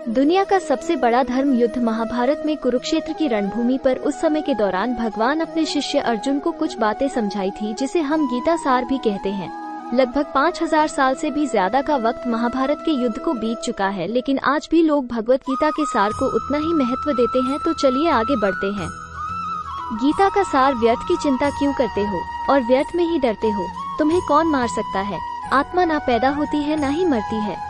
दुनिया का सबसे बड़ा धर्म युद्ध महाभारत में कुरुक्षेत्र की रणभूमि पर उस समय के दौरान भगवान अपने शिष्य अर्जुन को कुछ बातें समझाई थी, जिसे हम गीता सार भी कहते हैं। लगभग 5000 साल से भी ज्यादा का वक्त महाभारत के युद्ध को बीत चुका है, लेकिन आज भी लोग भगवत गीता के सार को उतना ही महत्व देते हैं। तो चलिए आगे बढ़ते हैं। गीता का सार। व्यर्थ की चिंता क्यों करते हो और व्यर्थ में ही डरते हो? तुम्हें कौन मार सकता है? आत्मा ना पैदा होती है ना ही मरती है।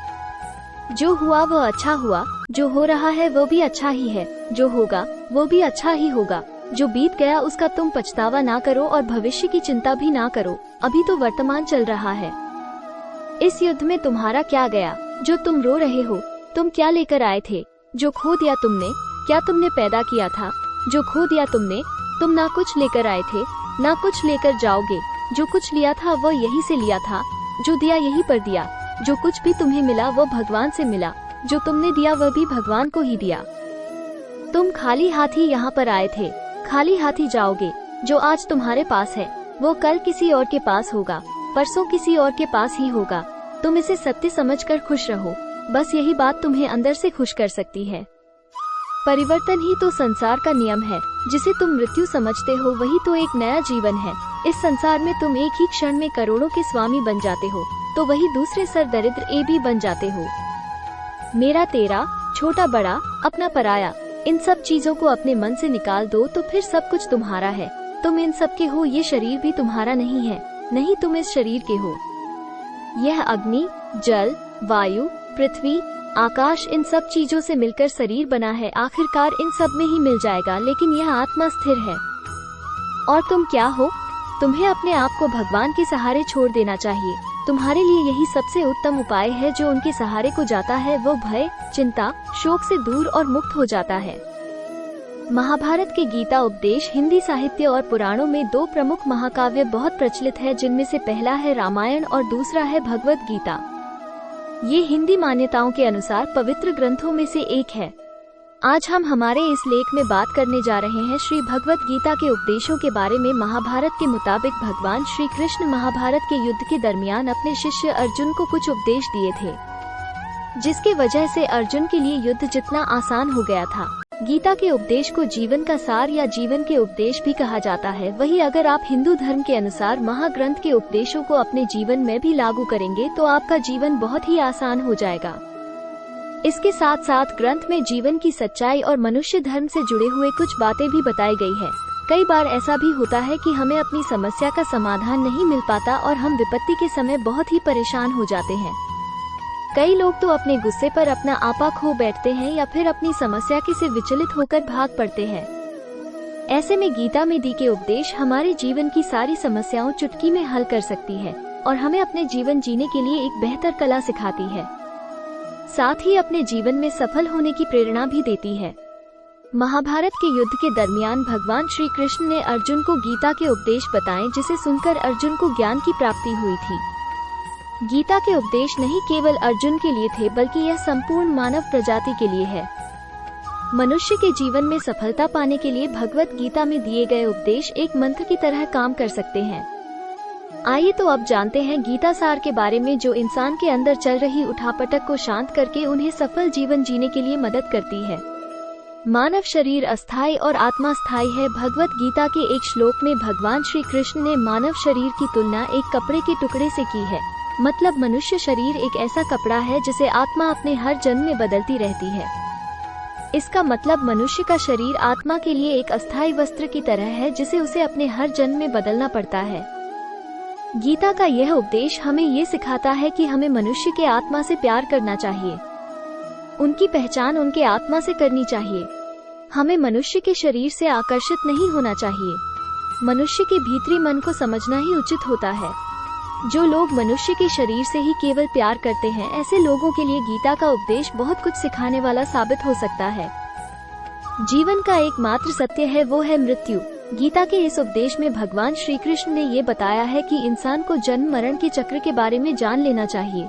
जो हुआ वो अच्छा हुआ, जो हो रहा है वो भी अच्छा ही है, जो होगा वो भी अच्छा ही होगा। जो बीत गया उसका तुम पछतावा ना करो और भविष्य की चिंता भी ना करो, अभी तो वर्तमान चल रहा है। इस युद्ध में तुम्हारा क्या गया जो तुम रो रहे हो? तुम क्या लेकर आए थे जो खो दिया तुमने? क्या तुमने पैदा किया था जो खो दिया तुमने? तुम ना कुछ लेकर आए थे ना कुछ लेकर जाओगे। जो कुछ लिया था वो यहीं से लिया था, जो दिया यहीं पर दिया। जो कुछ भी तुम्हें मिला वो भगवान से मिला, जो तुमने दिया वह भी भगवान को ही दिया। तुम खाली हाथ ही यहाँ पर आए थे, खाली हाथ ही जाओगे। जो आज तुम्हारे पास है वो कल किसी और के पास होगा, परसों किसी और के पास ही होगा। तुम इसे सत्य समझकर खुश रहो, बस यही बात तुम्हें अंदर से खुश कर सकती है। परिवर्तन ही तो संसार का नियम है। जिसे तुम मृत्यु समझते हो वही तो एक नया जीवन है। इस संसार में तुम एक ही क्षण में करोड़ों के स्वामी बन जाते हो, तो वही दूसरे सर दरिद्र ए भी बन जाते हो। मेरा तेरा, छोटा बड़ा, अपना पराया, इन सब चीजों को अपने मन से निकाल दो तो फिर सब कुछ तुम्हारा है। तुम इन सब के हो, ये शरीर भी तुम्हारा नहीं है, नहीं तुम इस शरीर के हो। यह अग्नि, जल, वायु, पृथ्वी, आकाश, इन सब चीजों से मिलकर शरीर बना है। आखिरकार इन सब में ही मिल जाएगा, लेकिन यह आत्मा स्थिर है। और तुम क्या हो? तुम्हें अपने आप को भगवान के सहारे छोड़ देना चाहिए। तुम्हारे लिए यही सबसे उत्तम उपाय है। जो उनके सहारे को जाता है वो भय, चिंता, शोक से दूर और मुक्त हो जाता है। महाभारत के गीता उपदेश हिंदी साहित्य और पुराणों में दो प्रमुख महाकाव्य बहुत प्रचलित है, जिनमें से पहला है रामायण और दूसरा है भगवत गीता। ये हिंदी मान्यताओं के अनुसार पवित्र ग्रंथों में से एक है। आज हम हमारे इस लेख में बात करने जा रहे हैं श्री भगवत गीता के उपदेशों के बारे में। महाभारत के मुताबिक भगवान श्री कृष्ण महाभारत के युद्ध के दरमियान अपने शिष्य अर्जुन को कुछ उपदेश दिए थे, जिसके वजह से अर्जुन के लिए युद्ध जितना आसान हो गया था। गीता के उपदेश को जीवन का सार या जीवन के उपदेश भी कहा जाता है। वही अगर आप हिंदू धर्म के अनुसार महाग्रंथ के उपदेशों को अपने जीवन में भी लागू करेंगे तो आपका जीवन बहुत ही आसान हो जाएगा। इसके साथ साथ ग्रंथ में जीवन की सच्चाई और मनुष्य धर्म से जुड़े हुए कुछ बातें भी बताई गई है। कई बार ऐसा भी होता है कि हमें अपनी समस्या का समाधान नहीं मिल पाता और हम विपत्ति के समय बहुत ही परेशान हो जाते हैं। कई लोग तो अपने गुस्से पर अपना आपा खो बैठते हैं या फिर अपनी समस्या के से विचलित होकर भाग पड़ते हैं। ऐसे में गीता में दी के उपदेश हमारे जीवन की सारी समस्याओं चुटकी में हल कर सकती है और हमें अपने जीवन जीने के लिए एक बेहतर कला सिखाती है, साथ ही अपने जीवन में सफल होने की प्रेरणा भी देती है। महाभारत के युद्ध के दरमियान भगवान श्री कृष्ण ने अर्जुन को गीता के उपदेश बताए, जिसे सुनकर अर्जुन को ज्ञान की प्राप्ति हुई थी। गीता के उपदेश नहीं केवल अर्जुन के लिए थे, बल्कि यह संपूर्ण मानव प्रजाति के लिए है। मनुष्य के जीवन में सफलता पाने के लिए भगवत गीता में दिए गए उपदेश एक मंत्र की तरह काम कर सकते हैं। आइए तो अब जानते हैं गीता सार के बारे में, जो इंसान के अंदर चल रही उठापटक को शांत करके उन्हें सफल जीवन जीने के लिए मदद करती है। मानव शरीर अस्थायी और आत्मा स्थायी है। भगवत गीता के एक श्लोक में भगवान श्री कृष्ण ने मानव शरीर की तुलना एक कपड़े के टुकड़े से की है। मतलब मनुष्य शरीर एक ऐसा कपड़ा है जिसे आत्मा अपने हर जन्म में बदलती रहती है। इसका मतलब मनुष्य का शरीर आत्मा के लिए एक अस्थायी वस्त्र की तरह है, जिसे उसे अपने हर जन्म में बदलना पड़ता है। गीता का यह उपदेश हमें ये सिखाता है कि हमें मनुष्य के आत्मा से प्यार करना चाहिए। उनकी पहचान उनके आत्मा से करनी चाहिए। हमें मनुष्य के शरीर से आकर्षित नहीं होना चाहिए। मनुष्य के भीतरी मन को समझना ही उचित होता है। जो लोग मनुष्य के शरीर से ही केवल प्यार करते हैं, ऐसे लोगों के लिए गीता का उपदेश बहुत कुछ सिखाने वाला साबित हो सकता है। जीवन का एकमात्र सत्य है वो है मृत्यु। गीता के इस उपदेश में भगवान श्री कृष्ण ने ये बताया है कि इंसान को जन्म मरण के चक्र के बारे में जान लेना चाहिए,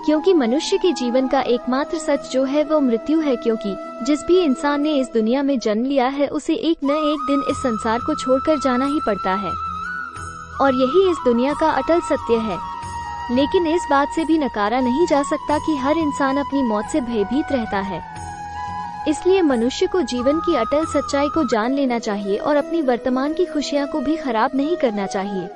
क्योंकि मनुष्य के जीवन का एकमात्र सच जो है वो मृत्यु है। क्योंकि जिस भी इंसान ने इस दुनिया में जन्म लिया है उसे एक न एक दिन इस संसार को छोड़कर जाना ही पड़ता है, और यही इस दुनिया का अटल सत्य है। लेकिन इस बात से भी नकारा नहीं जा सकता कि हर इंसान अपनी मौत से भयभीत रहता है। इसलिए मनुष्य को जीवन की अटल सच्चाई को जान लेना चाहिए और अपनी वर्तमान की खुशियां को भी खराब नहीं करना चाहिए।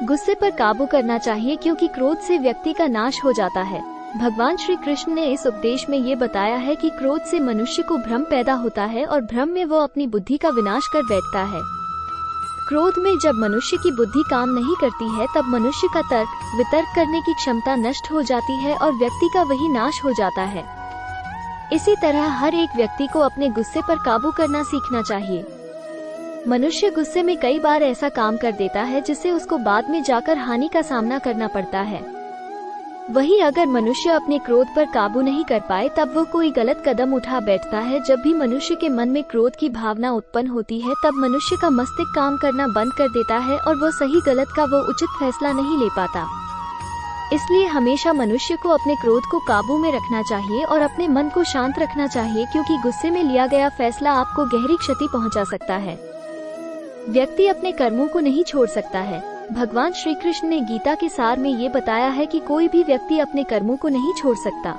गुस्से पर काबू करना चाहिए, क्योंकि क्रोध से व्यक्ति का नाश हो जाता है। भगवान श्री कृष्ण ने इस उपदेश में ये बताया है कि क्रोध से मनुष्य को भ्रम पैदा होता है और भ्रम में वो अपनी बुद्धि का विनाश कर बैठता है। क्रोध में जब मनुष्य की बुद्धि काम नहीं करती है, तब मनुष्य का तर्क वितर्क करने की क्षमता नष्ट हो जाती है और व्यक्ति का वही नाश हो जाता है। इसी तरह हर एक व्यक्ति को अपने गुस्से पर काबू करना सीखना चाहिए। मनुष्य गुस्से में कई बार ऐसा काम कर देता है जिससे उसको बाद में जाकर हानि का सामना करना पड़ता है। वहीं अगर मनुष्य अपने क्रोध पर काबू नहीं कर पाए, तब वो कोई गलत कदम उठा बैठता है। जब भी मनुष्य के मन में क्रोध की भावना उत्पन्न होती है, तब मनुष्य का मस्तिष्क काम करना बंद कर देता है और वो सही गलत का वो उचित फैसला नहीं ले पाता। इसलिए हमेशा मनुष्य को अपने क्रोध को काबू में रखना चाहिए और अपने मन को शांत रखना चाहिए, क्योंकि गुस्से में लिया गया फैसला आपको गहरी क्षति पहुंचा सकता है। व्यक्ति अपने कर्मों को नहीं छोड़ सकता है। भगवान श्री कृष्ण ने गीता के सार में ये बताया है कि कोई भी व्यक्ति अपने कर्मों को नहीं छोड़ सकता,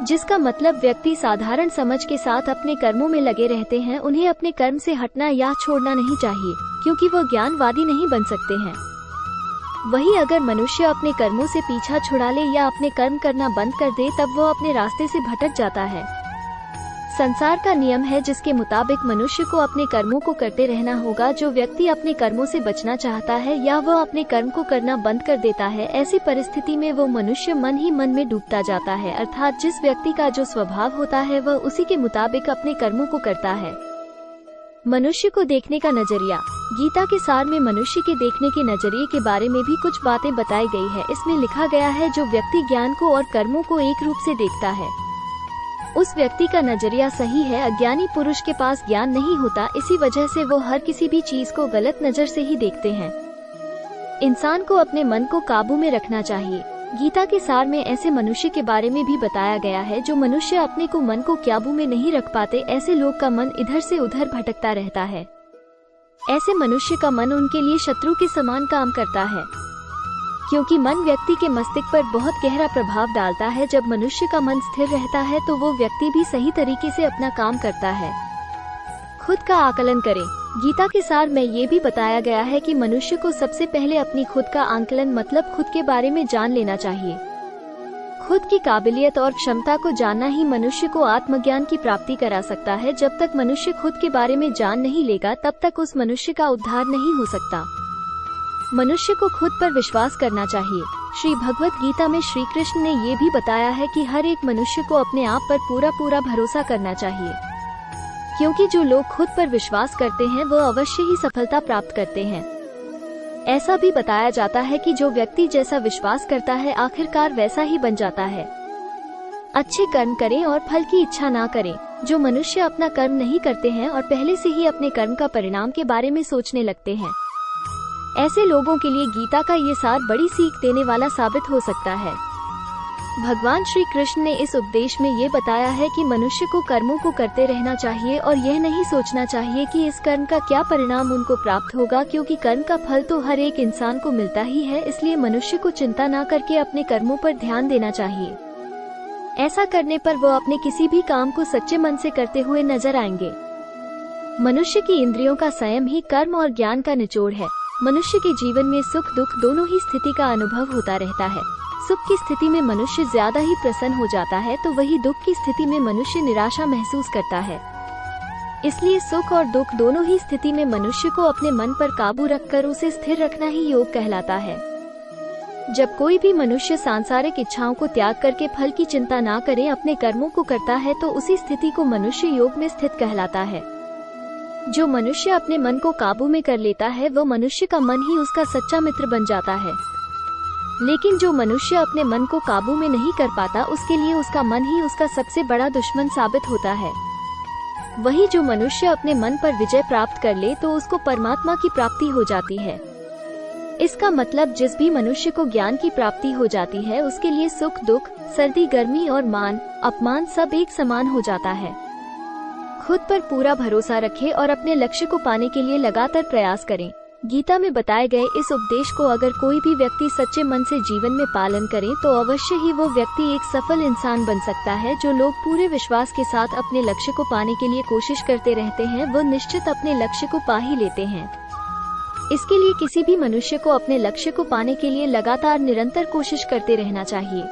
जिसका मतलब व्यक्ति साधारण समझ के साथ अपने कर्मों में लगे रहते हैं। उन्हें अपने कर्म से हटना या छोड़ना नहीं चाहिए, क्योंकि वो ज्ञानवादी नहीं बन सकते हैं। वहीं अगर मनुष्य अपने कर्मों से पीछा छुड़ा ले या अपने कर्म करना बंद कर दे, तब वो अपने रास्ते से भटक जाता है। संसार का नियम है जिसके मुताबिक मनुष्य को अपने कर्मों को करते रहना होगा। जो व्यक्ति अपने कर्मों से बचना चाहता है या वो अपने कर्म को करना बंद कर देता है, ऐसी परिस्थिति में वो मनुष्य मन ही मन में डूबता जाता है। अर्थात जिस व्यक्ति का जो स्वभाव होता है वह उसी के मुताबिक अपने कर्मों को करता है। मनुष्य को देखने का नजरिया। गीता के सार में मनुष्य के देखने के नजरिए के बारे में भी कुछ बातें बताई गई है। इसमें लिखा गया है, जो व्यक्ति ज्ञान को और कर्मों को एक रूप से देखता है, उस व्यक्ति का नजरिया सही है। अज्ञानी पुरुष के पास ज्ञान नहीं होता, इसी वजह से वो हर किसी भी चीज को गलत नजर से ही देखते हैं। इंसान को अपने मन को काबू में रखना चाहिए। गीता के सार में ऐसे मनुष्य के बारे में भी बताया गया है, जो मनुष्य अपने को मन को काबू में नहीं रख पाते। ऐसे लोग का मन इधर से उधर भटकता रहता है। ऐसे मनुष्य का मन उनके लिए शत्रु के समान काम करता है, क्योंकि मन व्यक्ति के मस्तिष्क पर बहुत गहरा प्रभाव डालता है। जब मनुष्य का मन स्थिर रहता है तो वो व्यक्ति भी सही तरीके से अपना काम करता है। खुद का आकलन करें। गीता के सार में ये भी बताया गया है कि मनुष्य को सबसे पहले अपनी खुद का आकलन मतलब खुद के बारे में जान लेना चाहिए। खुद की काबिलियत और क्षमता को जानना ही मनुष्य को आत्मज्ञान की प्राप्ति करा सकता है। जब तक मनुष्य खुद के बारे में जान नहीं लेगा, तब तक उस मनुष्य का उद्धार नहीं हो सकता। मनुष्य को खुद पर विश्वास करना चाहिए। श्री भगवत गीता में श्री कृष्ण ने ये भी बताया है कि हर एक मनुष्य को अपने आप पर पूरा भरोसा करना चाहिए, क्योंकि जो लोग खुद पर विश्वास करते हैं वो अवश्य ही सफलता प्राप्त करते हैं। ऐसा भी बताया जाता है कि जो व्यक्ति जैसा विश्वास करता है, आखिरकार वैसा ही बन जाता है। अच्छे कर्म करें और फल की इच्छा ना करें। जो मनुष्य अपना कर्म नहीं करते हैं और पहले से ही अपने कर्म का परिणाम के बारे में सोचने लगते हैं, ऐसे लोगों के लिए गीता का ये सार बड़ी सीख देने वाला साबित हो सकता है। भगवान श्री कृष्ण ने इस उपदेश में ये बताया है कि मनुष्य को कर्मों को करते रहना चाहिए और यह नहीं सोचना चाहिए कि इस कर्म का क्या परिणाम उनको प्राप्त होगा, क्योंकि कर्म का फल तो हर एक इंसान को मिलता ही है। इसलिए मनुष्य को चिंता ना करके अपने कर्मों पर ध्यान देना चाहिए। ऐसा करने पर वो अपने किसी भी काम को सच्चे मन से करते हुए नजर आएंगे। मनुष्य की इंद्रियों का संयम ही कर्म और ज्ञान का निचोड़ है। मनुष्य के जीवन में सुख दुख दोनों ही स्थिति का अनुभव होता रहता है। सुख की स्थिति में मनुष्य ज्यादा ही प्रसन्न हो जाता है, तो वही दुख की स्थिति में मनुष्य निराशा महसूस करता है। इसलिए सुख और दुख दोनों ही स्थिति में मनुष्य को अपने मन पर काबू रखकर उसे स्थिर रखना ही योग कहलाता है। जब कोई भी मनुष्य सांसारिक इच्छाओं को त्याग करके फल की चिंता ना करे, अपने कर्मों को करता है, तो उसी स्थिति को मनुष्य योग में स्थित कहलाता है। जो मनुष्य अपने मन को काबू में कर लेता है, वो मनुष्य का मन ही उसका सच्चा मित्र बन जाता है। लेकिन जो मनुष्य अपने मन को काबू में नहीं कर पाता, उसके लिए उसका मन ही उसका सबसे बड़ा दुश्मन साबित होता है। वही जो मनुष्य अपने मन पर विजय प्राप्त कर ले, तो उसको परमात्मा की प्राप्ति हो जाती है। इसका मतलब जिस भी मनुष्य को ज्ञान की प्राप्ति हो जाती है, उसके लिए सुख दुख, सर्दी गर्मी और मान अपमान सब एक समान हो जाता है। खुद पर पूरा भरोसा रखें और अपने लक्ष्य को पाने के लिए लगातार प्रयास करें। गीता में बताए गए इस उपदेश को अगर कोई भी व्यक्ति सच्चे मन से जीवन में पालन करे तो अवश्य ही वो व्यक्ति एक सफल इंसान बन सकता है। जो लोग पूरे विश्वास के साथ अपने लक्ष्य को पाने के लिए कोशिश करते रहते हैं वो निश्चित अपने लक्ष्य को पा ही लेते हैं। इसके लिए किसी भी मनुष्य को अपने लक्ष्य को पाने के लिए लगातार निरंतर कोशिश करते रहना चाहिए।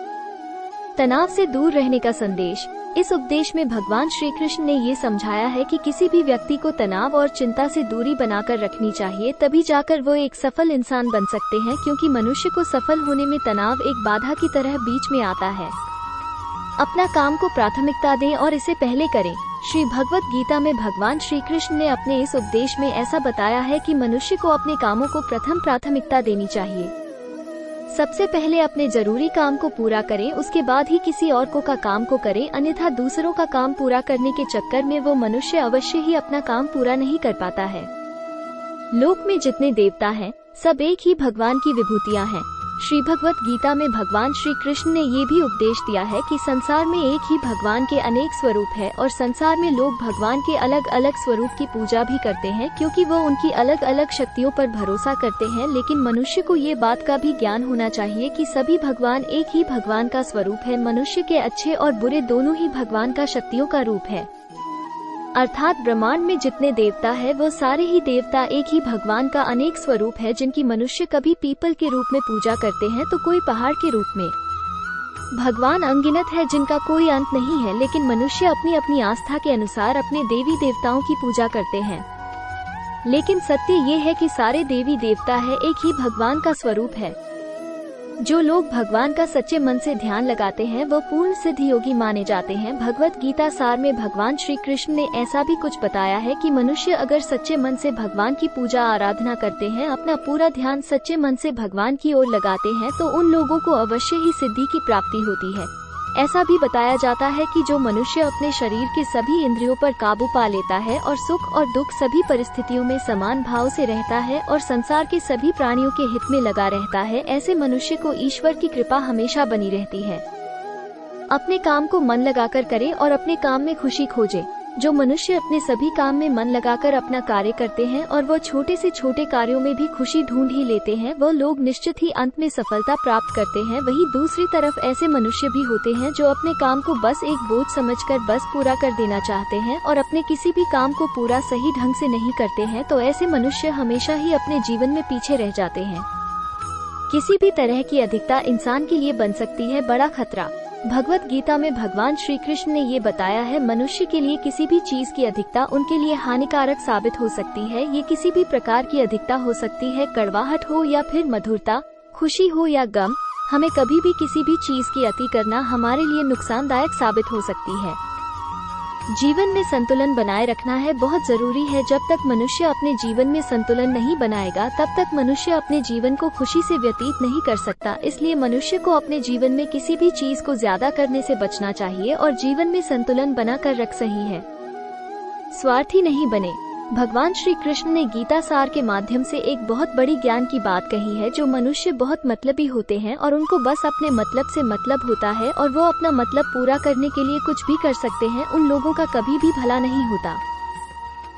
तनाव से दूर रहने का संदेश। इस उपदेश में भगवान श्री कृष्ण ने ये समझाया है कि किसी भी व्यक्ति को तनाव और चिंता से दूरी बनाकर रखनी चाहिए, तभी जाकर वो एक सफल इंसान बन सकते हैं, क्योंकि मनुष्य को सफल होने में तनाव एक बाधा की तरह बीच में आता है। अपना काम को प्राथमिकता दें और इसे पहले करें। श्री भगवत गीता में भगवान श्री कृष्ण ने अपने इस उपदेश में ऐसा बताया है कि मनुष्य को अपने कामों को प्रथम प्राथमिकता देनी चाहिए। सबसे पहले अपने जरूरी काम को पूरा करें, उसके बाद ही किसी और का काम को करें, अन्यथा दूसरों का काम पूरा करने के चक्कर में वो मनुष्य अवश्य ही अपना काम पूरा नहीं कर पाता है। लोक में जितने देवता हैं, सब एक ही भगवान की विभूतियां हैं। श्री भगवत गीता में भगवान श्री कृष्ण ने ये भी उपदेश दिया है कि संसार में एक ही भगवान के अनेक स्वरूप है और संसार में लोग भगवान के अलग अलग स्वरूप की पूजा भी करते हैं, क्योंकि वो उनकी अलग अलग शक्तियों पर भरोसा करते हैं। लेकिन मनुष्य को ये बात का भी ज्ञान होना चाहिए कि सभी भगवान एक ही भगवान का स्वरूप है। मनुष्य के अच्छे और बुरे दोनों ही भगवान का शक्तियों का रूप है। अर्थात ब्रह्मांड में जितने देवता है वो सारे ही देवता एक ही भगवान का अनेक स्वरूप है, जिनकी मनुष्य कभी पीपल के रूप में पूजा करते हैं तो कोई पहाड़ के रूप में। भगवान अनगिनत है जिनका कोई अंत नहीं है, लेकिन मनुष्य अपनी अपनी आस्था के अनुसार अपने देवी देवताओं की पूजा करते हैं। लेकिन सत्य ये है कि सारे देवी देवता है एक ही भगवान का स्वरूप है। जो लोग भगवान का सच्चे मन से ध्यान लगाते हैं वो पूर्ण सिद्ध योगी माने जाते हैं। भगवत गीता सार में भगवान श्री कृष्ण ने ऐसा भी कुछ बताया है कि मनुष्य अगर सच्चे मन से भगवान की पूजा आराधना करते हैं, अपना पूरा ध्यान सच्चे मन से भगवान की ओर लगाते हैं, तो उन लोगों को अवश्य ही सिद्धि की प्राप्ति होती है। ऐसा भी बताया जाता है कि जो मनुष्य अपने शरीर के सभी इंद्रियों पर काबू पा लेता है और सुख और दुख सभी परिस्थितियों में समान भाव से रहता है और संसार के सभी प्राणियों के हित में लगा रहता है, ऐसे मनुष्य को ईश्वर की कृपा हमेशा बनी रहती है। अपने काम को मन लगाकर करे और अपने काम में खुशी खोजे। जो मनुष्य अपने सभी काम में मन लगाकर अपना कार्य करते हैं और वो छोटे से छोटे कार्यों में भी खुशी ढूंढ ही लेते हैं, वो लोग निश्चित ही अंत में सफलता प्राप्त करते हैं। वहीं दूसरी तरफ ऐसे मनुष्य भी होते हैं जो अपने काम को बस एक बोझ समझकर बस पूरा कर देना चाहते हैं और अपने किसी भी काम को पूरा सही ढंग से नहीं करते हैं, तो ऐसे मनुष्य हमेशा ही अपने जीवन में पीछे रह जाते हैं। किसी भी तरह की अधिकता इंसान के लिए बन सकती है बड़ा खतरा। भगवत गीता में भगवान श्री कृष्ण ने ये बताया है, मनुष्य के लिए किसी भी चीज की अधिकता उनके लिए हानिकारक साबित हो सकती है। ये किसी भी प्रकार की अधिकता हो सकती है, कड़वाहट हो या फिर मधुरता, खुशी हो या गम। हमें कभी भी किसी भी चीज की अति करना हमारे लिए नुकसानदायक साबित हो सकती है। जीवन में संतुलन बनाए रखना है बहुत जरूरी है। जब तक मनुष्य अपने जीवन में संतुलन नहीं बनाएगा, तब तक मनुष्य अपने जीवन को खुशी से व्यतीत नहीं कर सकता। इसलिए मनुष्य को अपने जीवन में किसी भी चीज को ज्यादा करने से बचना चाहिए और जीवन में संतुलन बनाकर रख सही है। स्वार्थी नहीं बने। भगवान श्री कृष्ण ने गीता सार के माध्यम से एक बहुत बड़ी ज्ञान की बात कही है। जो मनुष्य बहुत मतलबी होते हैं और उनको बस अपने मतलब से मतलब होता है और वो अपना मतलब पूरा करने के लिए कुछ भी कर सकते हैं, उन लोगों का कभी भी भला नहीं होता।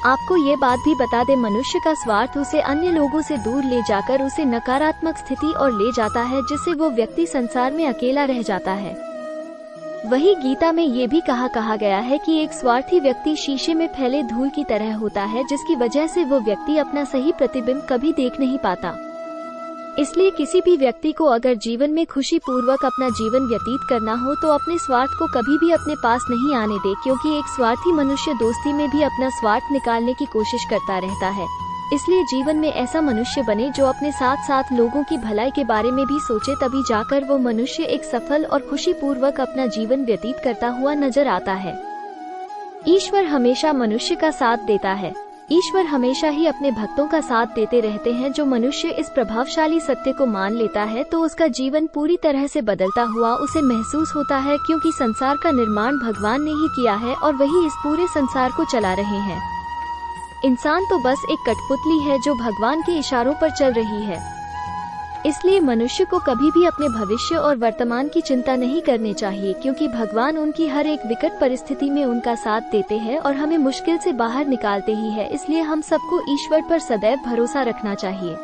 आपको ये बात भी बता दे, मनुष्य का स्वार्थ उसे अन्य लोगों से दूर ले जाकर उसे नकारात्मक स्थिति और ले जाता है, जिससे वो व्यक्ति संसार में अकेला रह जाता है। वही गीता में ये भी कहा गया है कि एक स्वार्थी व्यक्ति शीशे में फैले धूल की तरह होता है, जिसकी वजह से वो व्यक्ति अपना सही प्रतिबिंब कभी देख नहीं पाता। इसलिए किसी भी व्यक्ति को अगर जीवन में खुशी पूर्वक अपना जीवन व्यतीत करना हो तो अपने स्वार्थ को कभी भी अपने पास नहीं आने दे, क्योंकि एक स्वार्थी मनुष्य दोस्ती में भी अपना स्वार्थ निकालने की कोशिश करता रहता है। इसलिए जीवन में ऐसा मनुष्य बने जो अपने साथ साथ लोगों की भलाई के बारे में भी सोचे, तभी जाकर वो मनुष्य एक सफल और खुशी पूर्वक अपना जीवन व्यतीत करता हुआ नजर आता है। ईश्वर हमेशा मनुष्य का साथ देता है। ईश्वर हमेशा ही अपने भक्तों का साथ देते रहते हैं। जो मनुष्य इस प्रभावशाली सत्य को मान लेता है तो उसका जीवन पूरी तरह से बदलता हुआ उसे महसूस होता है, क्योंकि संसार का निर्माण भगवान ने ही किया है और वही इस पूरे संसार को चला रहे हैं। इंसान तो बस एक कठपुतली है जो भगवान के इशारों पर चल रही है। इसलिए मनुष्य को कभी भी अपने भविष्य और वर्तमान की चिंता नहीं करनी चाहिए, क्योंकि भगवान उनकी हर एक विकट परिस्थिति में उनका साथ देते हैं और हमें मुश्किल से बाहर निकालते ही है। इसलिए हम सबको ईश्वर पर सदैव भरोसा रखना चाहिए।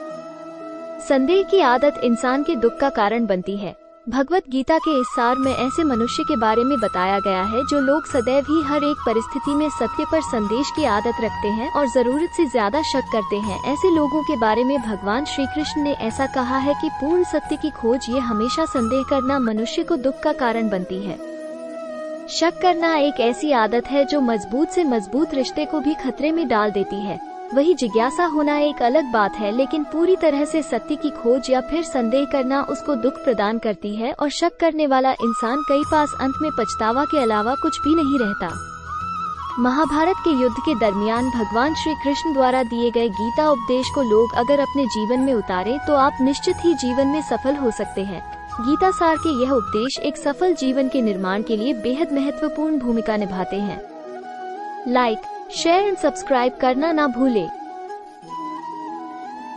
संदेह की आदत इंसान के दुख का कारण बनती है। भगवत गीता के इस सार में ऐसे मनुष्य के बारे में बताया गया है जो लोग सदैव ही हर एक परिस्थिति में सत्य पर संदेश की आदत रखते हैं और जरूरत से ज्यादा शक करते हैं। ऐसे लोगों के बारे में भगवान श्री कृष्ण ने ऐसा कहा है कि पूर्ण सत्य की खोज ये हमेशा संदेह करना मनुष्य को दुख का कारण बनती है। शक करना एक ऐसी आदत है जो मजबूत से मजबूत रिश्ते को भी खतरे में डाल देती है। वही जिज्ञासा होना एक अलग बात है, लेकिन पूरी तरह से सत्य की खोज या फिर संदेह करना उसको दुख प्रदान करती है और शक करने वाला इंसान कई पास अंत में पछतावा के अलावा कुछ भी नहीं रहता। महाभारत के युद्ध के दरमियान भगवान श्री कृष्ण द्वारा दिए गए गीता उपदेश को लोग अगर अपने जीवन में उतारे तो आप निश्चित ही जीवन में सफल हो सकते हैं। गीता सार के यह उपदेश एक सफल जीवन के निर्माण के लिए बेहद महत्वपूर्ण भूमिका निभाते हैं। लाइक, शेयर एंड सब्सक्राइब करना ना भूले।